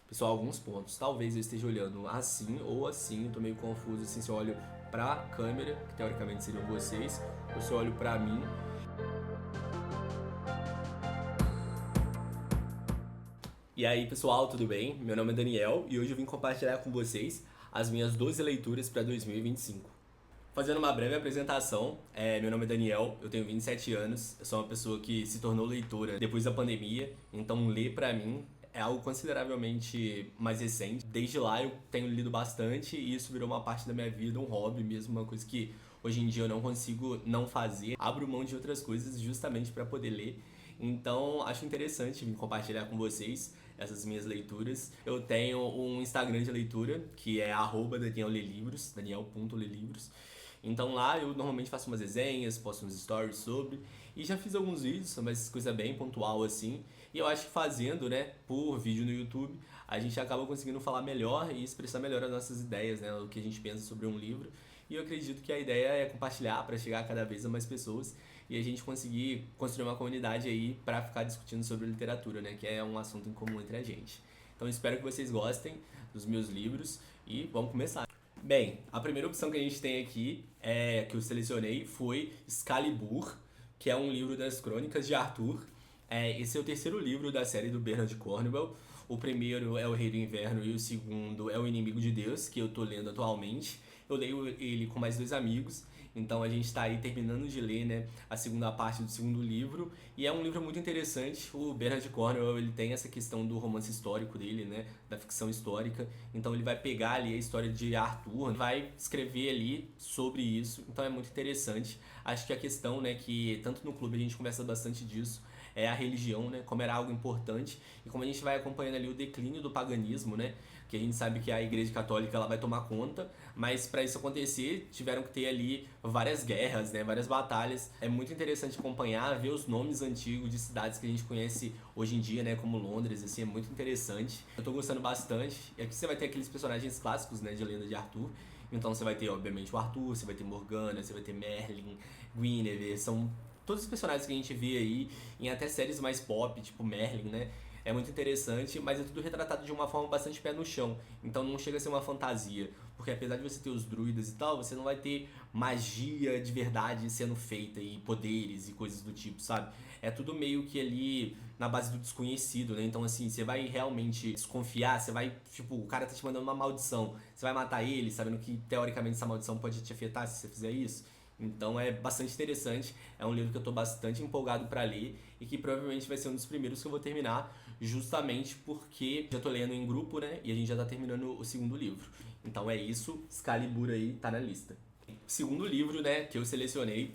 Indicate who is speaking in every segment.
Speaker 1: Pessoal, alguns pontos. Talvez eu esteja olhando assim ou assim, tô meio confuso assim se eu olho pra câmera, que teoricamente seriam vocês, ou se eu olho pra mim. E aí, pessoal, tudo bem? Meu nome é Daniel e hoje eu vim compartilhar com vocês as minhas 12 leituras para 2025. Fazendo uma breve apresentação, meu nome é Daniel, eu tenho 27 anos, eu sou uma pessoa que se tornou leitora depois da pandemia, então ler pra mim é algo consideravelmente mais recente. Desde lá eu tenho lido bastante e isso virou uma parte da minha vida, um hobby mesmo, uma coisa que hoje em dia eu não consigo não fazer. Abro mão de outras coisas justamente para poder ler. Então, acho interessante vir compartilhar com vocês essas minhas leituras. Eu tenho um Instagram de leitura, que é @daniellelivros, daniel.lelivros. Então lá eu normalmente faço umas resenhas, posto uns stories sobre, e já fiz alguns vídeos, mas coisa bem pontual assim. E eu acho que fazendo, né, por vídeo no YouTube, a gente acaba conseguindo falar melhor e expressar melhor as nossas ideias, né, o que a gente pensa sobre um livro. E eu acredito que a ideia é compartilhar para chegar a cada vez a mais pessoas e a gente conseguir construir uma comunidade aí para ficar discutindo sobre literatura, né, que é um assunto em comum entre a gente. Então espero que vocês gostem dos meus livros e vamos começar. Bem, a primeira opção que a gente tem aqui, que eu selecionei, foi Excalibur, que é um livro das Crônicas de Arthur. Esse é o terceiro livro da série do Bernard Cornwell. O primeiro é O Rei do Inverno e o segundo é O Inimigo de Deus, que eu tô lendo atualmente. Eu leio ele com mais dois amigos, então a gente está aí terminando de ler, né, a segunda parte do segundo livro. E é um livro muito interessante. O Bernard Cornwell, ele tem essa questão do romance histórico dele, né, da ficção histórica. Então ele vai pegar ali a história de Arthur, vai escrever ali sobre isso. Então é muito interessante. Acho que a questão, né, que tanto no clube a gente conversa bastante disso, é a religião, né, como era algo importante e como a gente vai acompanhando ali o declínio do paganismo, né, que a gente sabe que a Igreja Católica ela vai tomar conta, mas para isso acontecer tiveram que ter ali várias guerras, né, várias batalhas. É muito interessante acompanhar, ver os nomes antigos de cidades que a gente conhece hoje em dia, né, como Londres, assim, é muito interessante. Eu tô gostando bastante. E aqui você vai ter aqueles personagens clássicos, né, de Lenda de Arthur. Então você vai ter, obviamente, o Arthur, você vai ter Morgana, você vai ter Merlin, Guinevere, são todos os personagens que a gente vê aí em até séries mais pop, tipo Merlin, né? É muito interessante, mas é tudo retratado de uma forma bastante pé no chão. Então não chega a ser uma fantasia. Porque apesar de você ter os druidas e tal, você não vai ter magia de verdade sendo feita e poderes e coisas do tipo, sabe? É tudo meio que ali na base do desconhecido, né? Então assim, você vai realmente desconfiar, você vai, tipo, o cara tá te mandando uma maldição. Você vai matar ele, sabendo que teoricamente essa maldição pode te afetar se você fizer isso. Então é bastante interessante, é um livro que eu estou bastante empolgado para ler e que provavelmente vai ser um dos primeiros que eu vou terminar, justamente porque já estou lendo em grupo, né? E a gente já está terminando o segundo livro. Então é isso, Excalibur aí tá na lista. O segundo livro, né, que eu selecionei,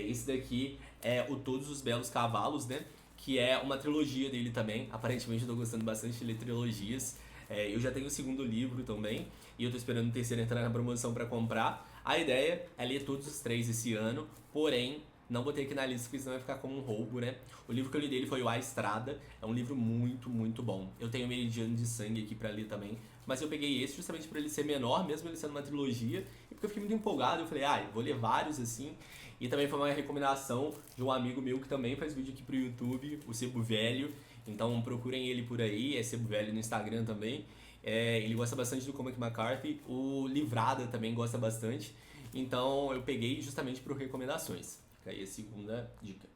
Speaker 1: esse daqui é o Todos os Belos Cavalos, né? Que é uma trilogia dele também. Aparentemente eu tô gostando bastante de ler trilogias. Eu já tenho o segundo livro também e eu tô esperando o terceiro entrar na promoção para comprar. A ideia é ler todos os três esse ano, porém não botei aqui na lista porque senão vai ficar como um roubo, né? O livro que eu li dele foi o A Estrada, é um livro muito, muito bom. Eu tenho Meridiano de Sangue aqui pra ler também, mas eu peguei esse justamente por ele ser menor, mesmo ele sendo uma trilogia, e porque eu fiquei muito empolgado, eu falei, vou ler vários assim. E também foi uma recomendação de um amigo meu que também faz vídeo aqui pro YouTube, o Sebo Velho. Então procurem ele por aí, é Sebo Velho no Instagram também. Ele gosta bastante do Cormac McCarthy, o Livrada também gosta bastante. Então eu peguei justamente por recomendações. Fica aí a segunda dica.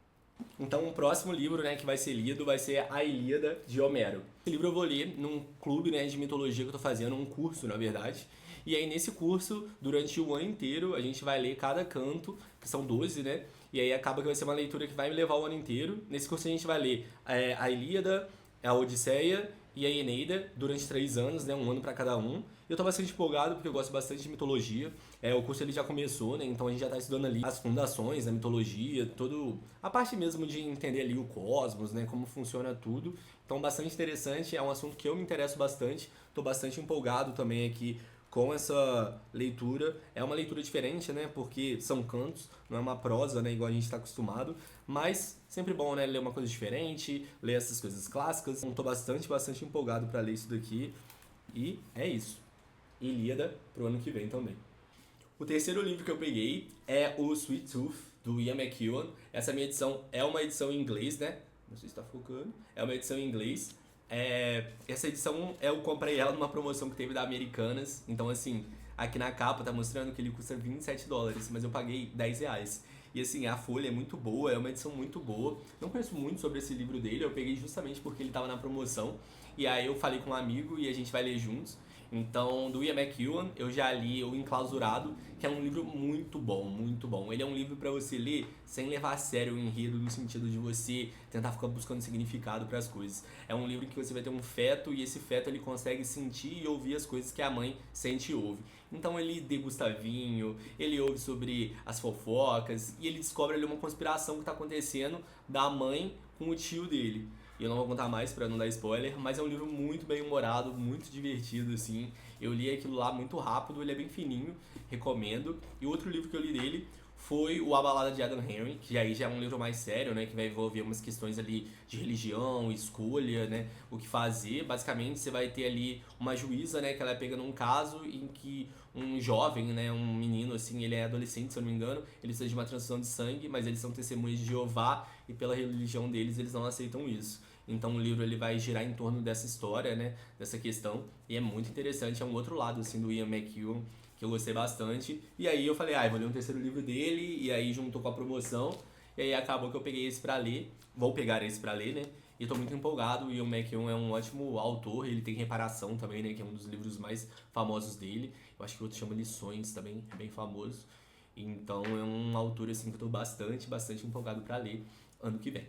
Speaker 1: Então o próximo livro, né, que vai ser lido vai ser A Ilíada de Homero. Esse livro eu vou ler num clube, né, de mitologia que eu tô fazendo, um curso na verdade. E aí nesse curso, durante o ano inteiro, a gente vai ler cada canto, que são 12, né? E aí acaba que vai ser uma leitura que vai me levar o ano inteiro. Nesse curso a gente vai ler a Ilíada, a Odisseia e a Eneida durante 3 anos, né? Um ano para cada um. Eu tô bastante empolgado porque eu gosto bastante de mitologia. O curso ele já começou, né? Então a gente já tá estudando ali as fundações da mitologia, todo a parte mesmo de entender ali o cosmos, né? Como funciona tudo. Então bastante interessante, é um assunto que eu me interesso bastante. Tô bastante empolgado também aqui com essa leitura. É uma leitura diferente, né? Porque são cantos, não é uma prosa, né? Igual a gente está acostumado. Mas sempre bom, né? Ler uma coisa diferente, ler essas coisas clássicas. Então, tô bastante, bastante empolgado para ler isso daqui. E é isso. Ilíada pro ano que vem também. O terceiro livro que eu peguei é o Sweet Tooth, do Ian McEwan. Essa minha edição é uma edição em inglês, né? Não sei se está focando. É uma edição em inglês. Essa edição eu comprei ela numa promoção que teve da Americanas. Então, assim, aqui na capa tá mostrando que ele custa US$ 27, mas eu paguei R$ 10. E assim, a folha é muito boa, é uma edição muito boa. Não conheço muito sobre esse livro dele, eu peguei justamente porque ele tava na promoção. E aí eu falei com um amigo e a gente vai ler juntos. Então, do Ian McEwan, eu já li O Enclausurado, que é um livro muito bom, muito bom. Ele é um livro para você ler sem levar a sério o enredo, no sentido de você tentar ficar buscando significado para as coisas. É um livro que você vai ter um feto e esse feto ele consegue sentir e ouvir as coisas que a mãe sente e ouve. Então ele degusta vinho, ele ouve sobre as fofocas e ele descobre ali uma conspiração que está acontecendo da mãe com o tio dele. E eu não vou contar mais pra não dar spoiler, mas é um livro muito bem humorado, muito divertido, assim. Eu li aquilo lá muito rápido, ele é bem fininho, recomendo. E outro livro que eu li dele foi o A Balada de Adam Henry, que aí já é um livro mais sério, né, que vai envolver umas questões ali de religião, escolha, né, o que fazer. Basicamente, você vai ter ali uma juíza, né, que ela é pega num caso em que um jovem, né, um menino, assim, ele é adolescente, se eu não me engano, ele precisa de uma transfusão de sangue, mas eles são testemunhas de Jeová e pela religião deles eles não aceitam isso. Então o livro ele vai girar em torno dessa história, né, dessa questão, e é muito interessante, é um outro lado assim do Ian McEwan que eu gostei bastante. E aí eu falei, eu vou ler um terceiro livro dele, e aí juntou com a promoção, e aí acabou que eu peguei esse pra ler, vou pegar esse pra ler, né? E tô muito empolgado, o Ian McEwan é um ótimo autor, ele tem Reparação também, né, que é um dos livros mais famosos dele. Eu acho que o outro chama Lições também, é bem famoso. Então é um autor assim que eu tô bastante empolgado pra ler ano que vem.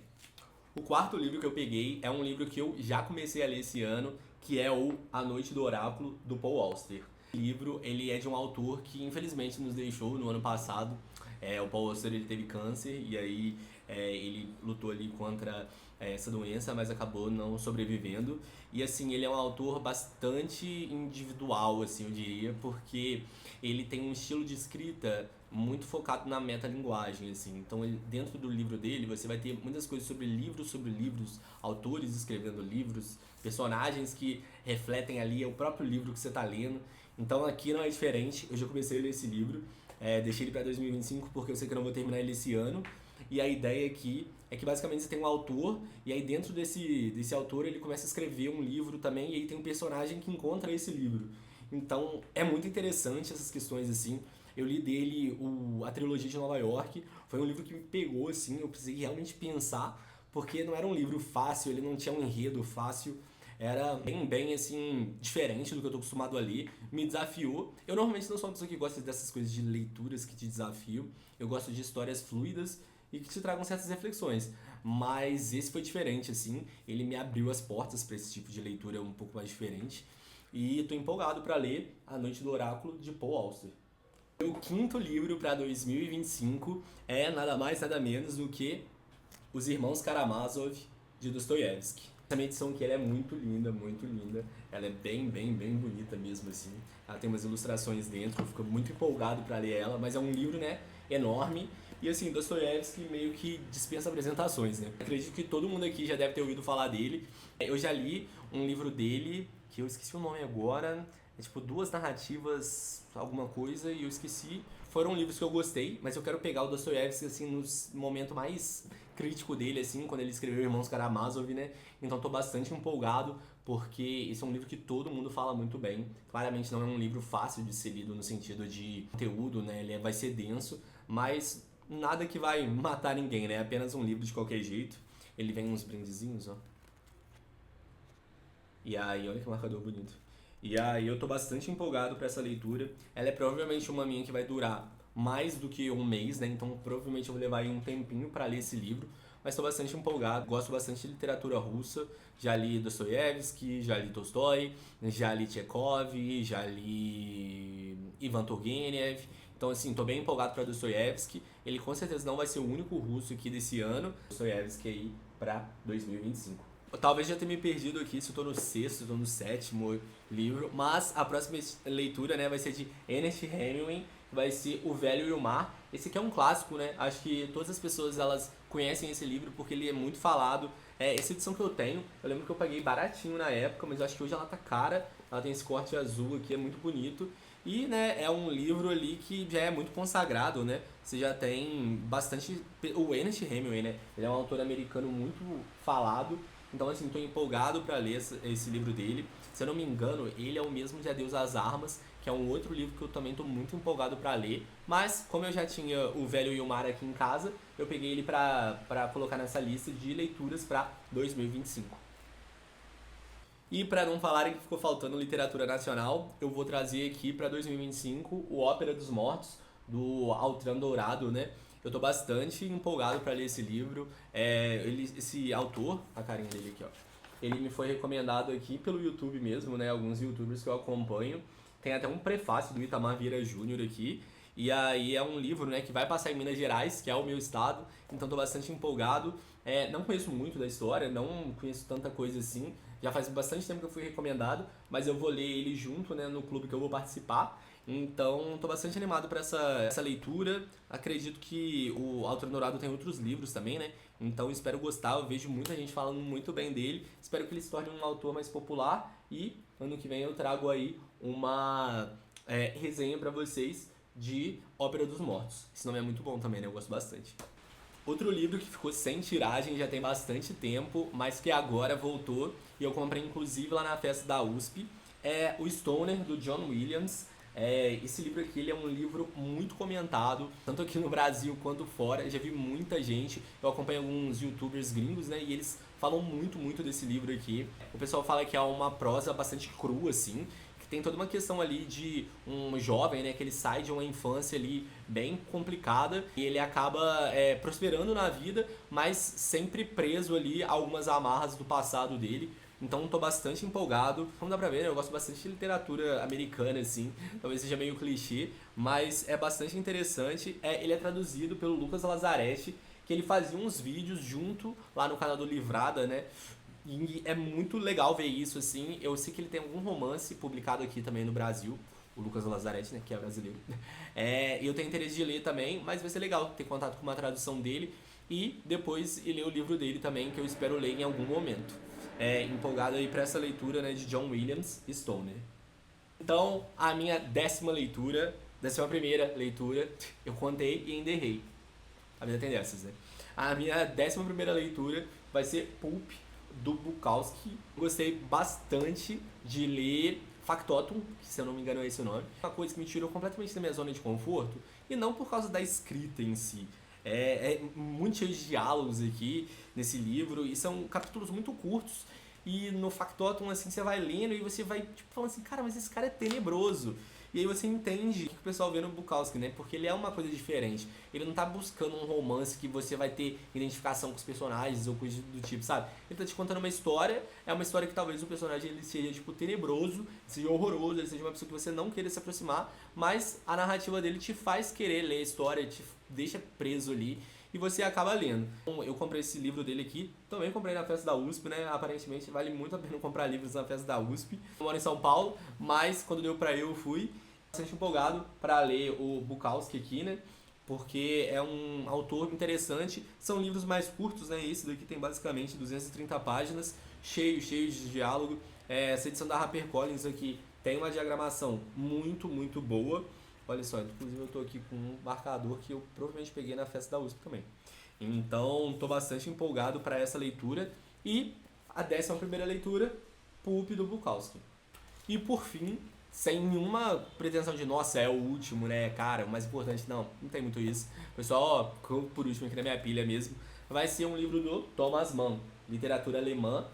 Speaker 1: O quarto livro que eu peguei é um livro que eu já comecei a ler esse ano, que é o A Noite do Oráculo, do Paul Auster. O livro ele é de um autor que infelizmente nos deixou no ano passado. O Paul Auster ele teve câncer e aí ele lutou ali contra essa doença, mas acabou não sobrevivendo. E assim, ele é um autor bastante individual, assim, eu diria, porque ele tem um estilo de escrita muito focado na metalinguagem, assim. Então, dentro do livro dele, você vai ter muitas coisas sobre livros, autores escrevendo livros, personagens que refletem ali o próprio livro que você está lendo. Então, aqui não é diferente. Eu já comecei a ler esse livro, deixei ele para 2025 porque eu sei que eu não vou terminar ele esse ano. E a ideia aqui é que basicamente você tem um autor, e aí dentro desse autor ele começa a escrever um livro também, e aí tem um personagem que encontra esse livro. Então, é muito interessante essas questões assim. Eu li dele a trilogia de Nova York, foi um livro que me pegou, assim, eu precisei realmente pensar, porque não era um livro fácil, ele não tinha um enredo fácil, era bem assim, diferente do que eu tô acostumado a ler, me desafiou. Eu normalmente não sou uma pessoa que gosta dessas coisas de leituras que te desafiam, eu gosto de histórias fluidas e que te tragam certas reflexões, mas esse foi diferente, assim, ele me abriu as portas para esse tipo de leitura um pouco mais diferente, e tô empolgado para ler A Noite do Oráculo, de Paul Auster. O quinto livro para 2025 é nada mais nada menos do que Os Irmãos Karamazov, de Dostoiévski. Essa edição aqui ela é muito linda, ela é bem bonita mesmo assim. Ela tem umas ilustrações dentro, eu fico muito empolgado para ler ela, mas é um livro, né, enorme. E assim, Dostoiévski meio que dispensa apresentações, né? Acredito que todo mundo aqui já deve ter ouvido falar dele. Eu já li um livro dele, que eu esqueci o nome agora, é tipo duas narrativas, alguma coisa, e eu esqueci. Foram livros que eu gostei, mas eu quero pegar o Dostoiévski, assim, no momento mais crítico dele, assim, quando ele escreveu Irmãos Karamazov, né? Então tô bastante empolgado, porque esse é um livro que todo mundo fala muito bem. Claramente não é um livro fácil de ser lido no sentido de conteúdo, né? Ele vai ser denso, mas nada que vai matar ninguém, né? É apenas um livro de qualquer jeito. Ele vem uns brindezinhos, ó. E aí, olha que marcador bonito. E aí eu tô bastante empolgado para essa leitura. Ela é provavelmente uma minha que vai durar mais do que um mês, né? Então provavelmente eu vou levar aí um tempinho para ler esse livro. Mas estou bastante empolgado. Gosto bastante de literatura russa. Já li Dostoiévski, já li Tolstói, já li Chekhov, já li Ivan Turgenev. Então assim, tô bem empolgado para Dostoiévski. Ele com certeza não vai ser o único russo aqui desse ano. Dostoiévski aí para 2025. Talvez já tenha me perdido aqui se eu tô no sexto, tô no sétimo livro, mas a próxima leitura, né, vai ser de Ernest Hemingway, vai ser O Velho e o Mar. Esse aqui é um clássico, né? Acho que todas as pessoas elas conhecem esse livro porque ele é muito falado. Essa edição que eu tenho, eu lembro que eu paguei baratinho na época, mas eu acho que hoje ela tá cara. Ela tem esse corte azul aqui, é muito bonito. E, né, é um livro ali que já é muito consagrado, né? Você já tem bastante... O Ernest Hemingway, né? Ele é um autor americano muito falado. Então, assim, tô empolgado para ler esse livro dele. Se eu não me engano, ele é o mesmo de Adeus às Armas, que é um outro livro que eu também tô muito empolgado para ler. Mas, como eu já tinha o Velho e o Mar aqui em casa, eu peguei ele para colocar nessa lista de leituras para 2025. E para não falarem que ficou faltando literatura nacional, eu vou trazer aqui para 2025 o Ópera dos Mortos, do Altran Dourado, né? Eu tô bastante empolgado para ler esse livro. Esse autor, a carinha dele aqui, ó, ele me foi recomendado aqui pelo YouTube mesmo, né? Alguns YouTubers que eu acompanho. Tem até um prefácio do Itamar Vieira Júnior aqui. E aí é um livro, né, que vai passar em Minas Gerais, que é o meu estado. Então tô bastante empolgado. Não conheço muito da história, não conheço tanta coisa assim. Já faz bastante tempo que eu fui recomendado, mas eu vou ler ele junto, né, no clube que eu vou participar. Então, tô bastante animado para essa leitura. Acredito que o Autor Dourado tem outros livros também, né? Então, espero gostar. Eu vejo muita gente falando muito bem dele. Espero que ele se torne um autor mais popular. E ano que vem eu trago aí uma resenha para vocês de Ópera dos Mortos. Esse nome é muito bom também, né? Eu gosto bastante. Outro livro que ficou sem tiragem já tem bastante tempo, mas que agora voltou e eu comprei inclusive lá na festa da USP, é o Stoner, do John Williams. Esse livro aqui ele é um livro muito comentado, tanto aqui no Brasil quanto fora. Eu já vi muita gente, eu acompanho alguns youtubers gringos, né, e eles falam muito desse livro aqui. O pessoal fala que é uma prosa bastante crua, assim, que tem toda uma questão ali de um jovem, né, que ele sai de uma infância ali bem complicada e ele acaba prosperando na vida, mas sempre preso ali a algumas amarras do passado dele. Então tô bastante empolgado. Como dá pra ver, né, eu gosto bastante de literatura americana, assim. Talvez seja meio clichê, mas é bastante interessante. Ele é traduzido pelo Lucas Lazzaretti, que ele fazia uns vídeos junto lá no canal do Livrada, né? E é muito legal ver isso, assim. Eu sei que ele tem algum romance publicado aqui também no Brasil, o Lucas Lazzaretti, né, que é brasileiro. E eu tenho interesse de ler também, mas vai ser legal ter contato com uma tradução dele e depois ler o livro dele também, que eu espero ler em algum momento. Empolgado aí para essa leitura, né, de John Williams, Stoner. Então, a minha 10ª leitura, 11ª leitura, eu contei e ainda errei. A vida tem dessas, né? A minha 11ª leitura vai ser Pulp, do Bukowski. Gostei bastante de ler Factotum, que se eu não me engano é esse o nome. Uma coisa que me tirou completamente da minha zona de conforto, e não por causa da escrita em si. Muito cheio de diálogos aqui nesse livro, e são capítulos muito curtos. E no Factotum, assim, você vai lendo e você vai, tipo, falando assim, cara, mas esse cara é tenebroso. E aí você entende o que o pessoal vê no Bukowski, né? Porque ele é uma coisa diferente. Ele não tá buscando um romance que você vai ter identificação com os personagens ou coisa do tipo, sabe? Ele tá te contando uma história, é uma história que talvez o personagem ele seja, tipo, tenebroso, seja horroroso, ele seja uma pessoa que você não queira se aproximar, mas a narrativa dele te faz querer ler a história, te deixa preso ali e você acaba lendo. Então, eu comprei esse livro dele aqui, também comprei na festa da USP, né? Aparentemente vale muito a pena comprar livros na festa da USP. Eu moro em São Paulo, mas quando deu pra ir, eu fui. Bastante empolgado para ler o Bukowski aqui, né? Porque é um autor interessante. São livros mais curtos, né? Esse daqui tem basicamente 230 páginas, cheio de diálogo. Essa edição da HarperCollins aqui tem uma diagramação muito boa. Olha só, inclusive eu tô aqui com um marcador que eu provavelmente peguei na festa da USP também. Então, tô bastante empolgado para essa leitura. E a 11ª leitura, Pulp, do Bukowski. E por fim, sem nenhuma pretensão de, nossa, é o último, né, cara, o mais importante, não tem muito isso. Pessoal, ó, por último aqui na minha pilha mesmo, vai ser um livro do Thomas Mann, literatura alemã,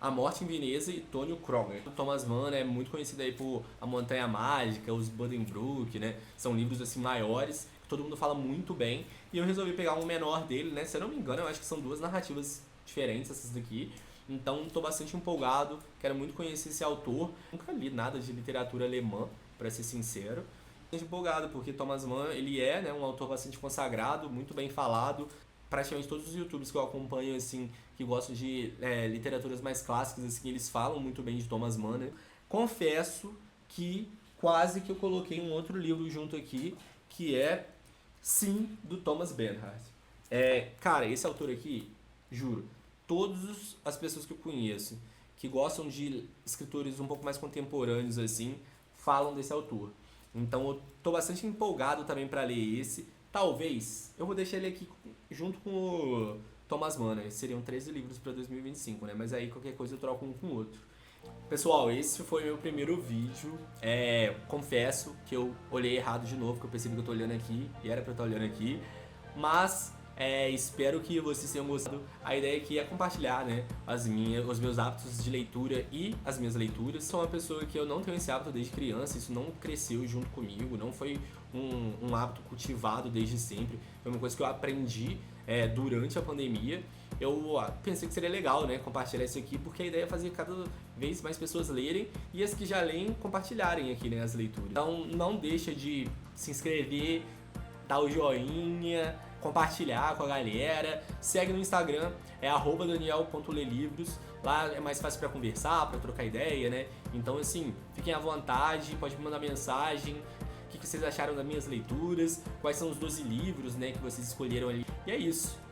Speaker 1: A Morte em Veneza e Tônio Kroger. O Thomas Mann é muito conhecido aí por A Montanha Mágica, Os Buddenbrook, né, são livros assim maiores, que todo mundo fala muito bem, e eu resolvi pegar um menor dele, né, se eu não me engano, eu acho que são duas narrativas diferentes essas daqui. Então estou bastante empolgado, quero muito conhecer esse autor. Nunca li nada de literatura alemã, para ser sincero. Estou empolgado porque Thomas Mann ele é, né, um autor bastante consagrado, muito bem falado. Praticamente todos os youtubers que eu acompanho assim, que gostam de literaturas mais clássicas, assim, eles falam muito bem de Thomas Mann, né? Confesso que quase que eu coloquei um outro livro junto aqui, que é Sim, do Thomas Bernhard. Cara, esse autor aqui, juro, todas as pessoas que eu conheço que gostam de escritores um pouco mais contemporâneos assim, falam desse autor. Então eu tô bastante empolgado também para ler esse. Talvez eu vou deixar ele aqui junto com Thomas Mann, né? Seriam 13 livros para 2025, né? Mas aí qualquer coisa eu troco um com o outro. Pessoal, esse foi meu primeiro vídeo. Confesso que eu olhei errado de novo, que eu percebi que eu tô olhando aqui e era pra eu estar olhando aqui. Mas espero que vocês tenham gostado. A ideia aqui é compartilhar, né, os meus hábitos de leitura e as minhas leituras. Sou uma pessoa que eu não tenho esse hábito desde criança, isso não cresceu junto comigo, não foi um hábito cultivado desde sempre. Foi uma coisa que eu aprendi durante a pandemia. Eu pensei que seria legal, né, compartilhar isso aqui, porque a ideia é fazer cada vez mais pessoas lerem e as que já leem compartilharem aqui, né, as leituras. Então não deixa de se inscrever, dar o joinha, compartilhar com a galera. Segue no Instagram, é @daniel.lelivros. Lá é mais fácil para conversar, para trocar ideia, né? Então assim, fiquem à vontade, pode me mandar mensagem. O que vocês acharam das minhas leituras? Quais são os 12 livros, né, que vocês escolheram ali? E é isso.